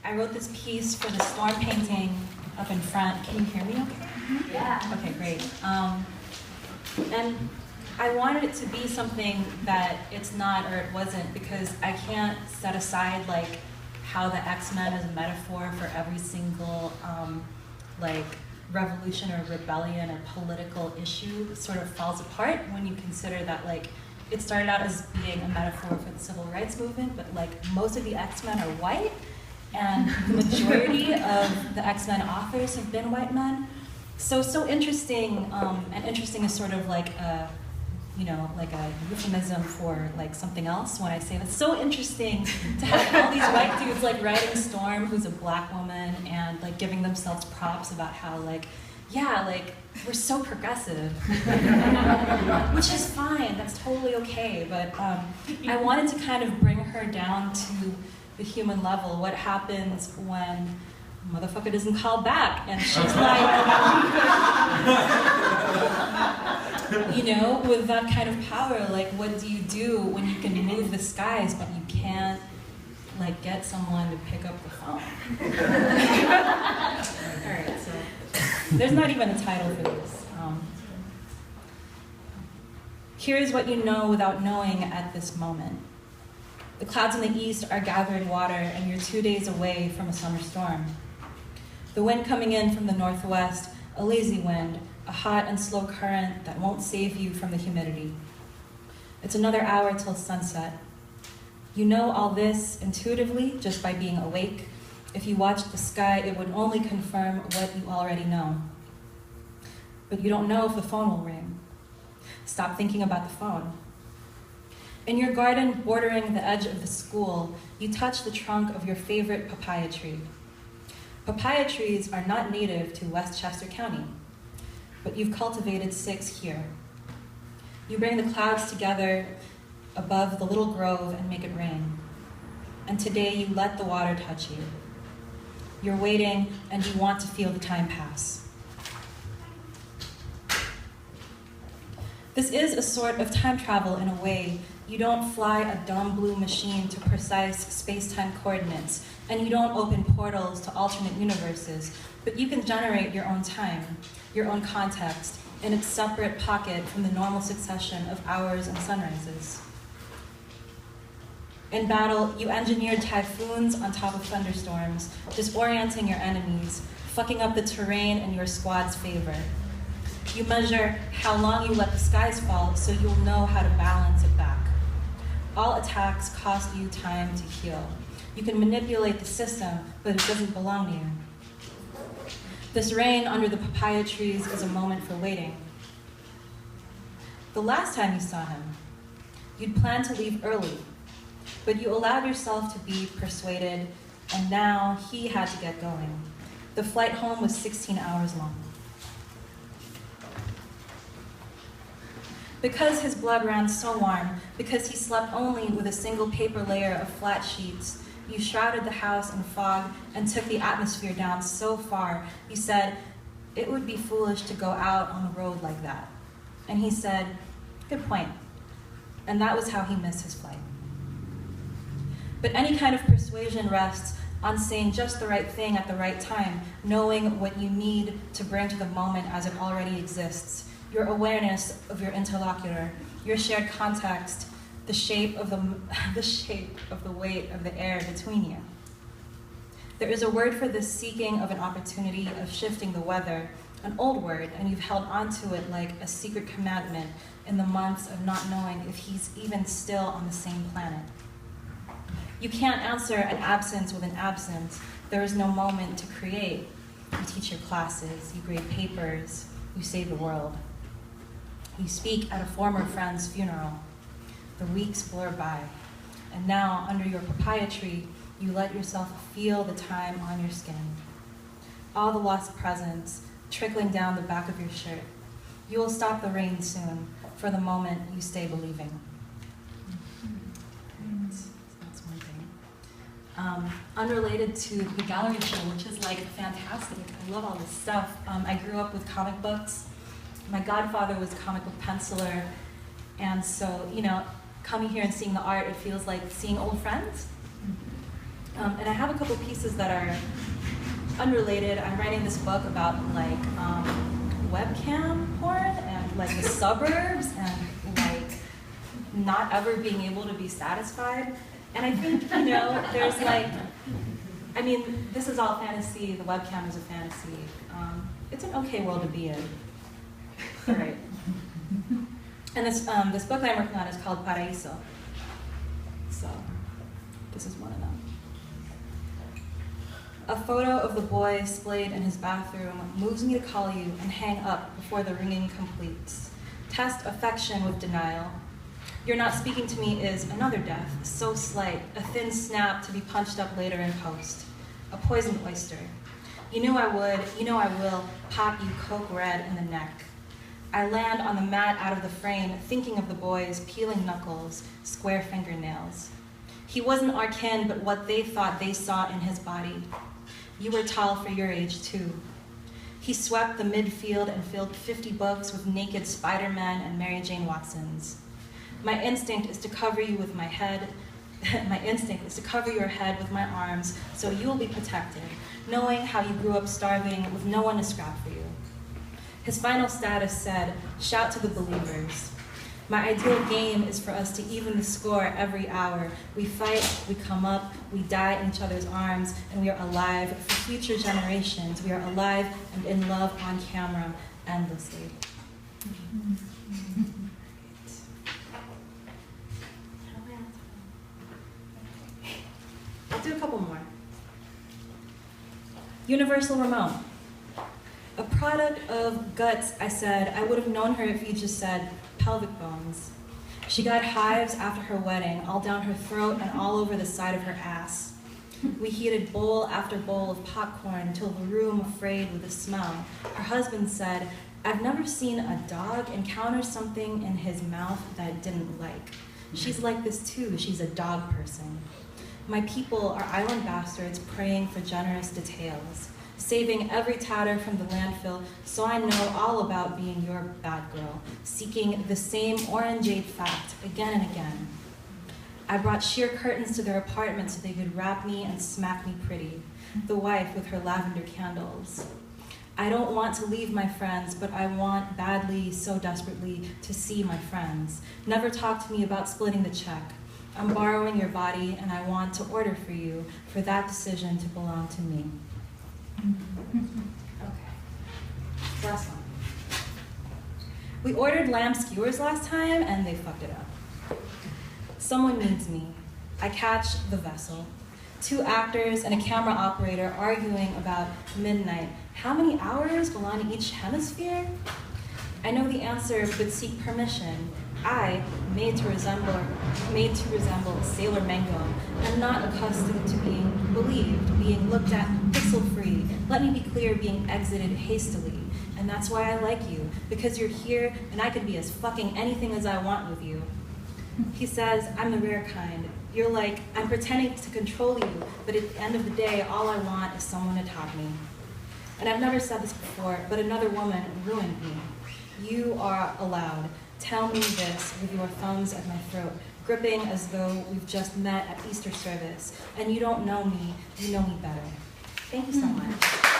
I wrote this piece for the storm painting up in front. Can you hear me okay? Yeah. Okay, great. And I wanted it to be something that it's not or it wasn't, because I can't set aside like how the X-Men is a metaphor for every single like revolution or rebellion or political issue sort of falls apart when you consider that like it started out as being a metaphor for the civil rights movement, but like most of the X-Men are white, and the majority of the X-Men authors have been white men. So interesting, and interesting is sort of like a, you know, like a euphemism for like something else when I say that's so interesting to have all these white dudes like writing Storm, who's a black woman, and like giving themselves props about how like, yeah, like we're so progressive, which is fine, that's totally okay, but I wanted to kind of bring her down to the human level. What happens when motherfucker doesn't call back and she's like, you know, with that kind of power, like what do you do when you can move the skies but you can't like get someone to pick up the phone? All right, so there's not even a title for this. Here's what you know without knowing at this moment. The clouds in the east are gathering water and you're 2 days away from a summer storm. The wind coming in from the northwest, a lazy wind, a hot and slow current that won't save you from the humidity. It's another hour till sunset. You know all this intuitively just by being awake. If you watched the sky, it would only confirm what you already know. But you don't know if the phone will ring. Stop thinking about the phone. In your garden bordering the edge of the school, you touch the trunk of your favorite papaya tree. Papaya trees are not native to Westchester County, but you've cultivated 6 here. You bring the clouds together above the little grove and make it rain. And today you let the water touch you. You're waiting and you want to feel the time pass. This is a sort of time travel in a way. You don't fly a dumb blue machine to precise space-time coordinates, and you don't open portals to alternate universes, but you can generate your own time, your own context, in its separate pocket from the normal succession of hours and sunrises. In battle, you engineered typhoons on top of thunderstorms, disorienting your enemies, fucking up the terrain in your squad's favor. You measure how long you let the skies fall so you'll know how to balance it back. All attacks cost you time to heal. You can manipulate the system, but it doesn't belong to you. This rain under the papaya trees is a moment for waiting. The last time you saw him, you'd planned to leave early, but you allowed yourself to be persuaded, and now he had to get going. The flight home was 16 hours long. Because his blood ran so warm, because he slept only with a single paper layer of flat sheets, you shrouded the house in fog and took the atmosphere down so far, you said, it would be foolish to go out on the road like that. And he said, good point. And that was how he missed his flight. But any kind of persuasion rests on saying just the right thing at the right time, knowing what you need to bring to the moment as it already exists. Your awareness of your interlocutor, your shared context, the shape of the weight of the air between you. There is a word for this seeking of an opportunity of shifting the weather, an old word, and you've held onto it like a secret commandment in the months of not knowing if he's even still on the same planet. You can't answer an absence with an absence. There is no moment to create. You teach your classes, you grade papers, you save the world. You speak at a former friend's funeral. The weeks blur by, and now under your papaya tree, you let yourself feel the time on your skin. All the lost presents trickling down the back of your shirt. You will stop the rain soon. For the moment, you stay believing. That's one thing. Unrelated to the gallery show, which is like fantastic. I love all this stuff. I grew up with comic books. My godfather was a comic book penciler, and so, you know, coming here and seeing the art, it feels like seeing old friends. And I have a couple pieces that are unrelated. I'm writing this book about like webcam porn and like the suburbs and like not ever being able to be satisfied. And I think, you know, there's like, I mean, this is all fantasy, the webcam is a fantasy. It's an okay world to be in. All right. And this book that I'm working on is called Paraíso. So, this is one of them. A photo of the boy splayed in his bathroom moves me to call you and hang up before the ringing completes. Test affection with denial. Your not speaking to me is another death, so slight, a thin snap to be punched up later in post. A poisoned oyster. You knew I would, you know I will, pop you coke red in the neck. I land on the mat out of the frame, thinking of the boys, peeling knuckles, square fingernails. He wasn't our kin, but what they thought they saw in his body. You were tall for your age, too. He swept the midfield and filled 50 books with naked Spider-Man and Mary Jane Watsons. My instinct is to cover you with my head. My instinct is to cover your head with my arms so you will be protected, knowing how you grew up starving with no one to scrap for you. His final status said, shout to the believers. My ideal game is for us to even the score every hour. We fight, we come up, we die in each other's arms, and we are alive for future generations. We are alive and in love on camera endlessly. I'll do a couple more. Universal remote. A product of guts, I said. I would have known her if you just said pelvic bones. She got hives after her wedding, all down her throat and all over the side of her ass. We heated bowl after bowl of popcorn till the room afraid with the smell. Her husband said, I've never seen a dog encounter something in his mouth that it didn't like. She's like this too, she's a dog person. My people are island bastards praying for generous details, saving every tatter from the landfill so I know all about being your bad girl, seeking the same orangeade fact again and again. I brought sheer curtains to their apartment so they could wrap me and smack me pretty, the wife with her lavender candles. I don't want to leave my friends, but I want badly, so desperately, to see my friends. Never talk to me about splitting the check. I'm borrowing your body and I want to order for you, for that decision to belong to me. Okay, last one. We ordered lamb skewers last time and they fucked it up. Someone needs me. I catch the vessel. 2 actors and a camera operator arguing about midnight. How many hours belong to each hemisphere? I know the answer, but seek permission. I, made to resemble Sailor Mango, am not accustomed to being believed, being looked at pixel-free. Let me be clear, being exited hastily. And that's why I like you, because you're here and I could be as fucking anything as I want with you. He says, I'm the rare kind. You're like, I'm pretending to control you, but at the end of the day, all I want is someone to top me. And I've never said this before, but another woman ruined me. You are allowed. Tell me this with your thumbs at my throat, gripping as though we've just met at Easter service. And you don't know me, you know me better. Thank you so much.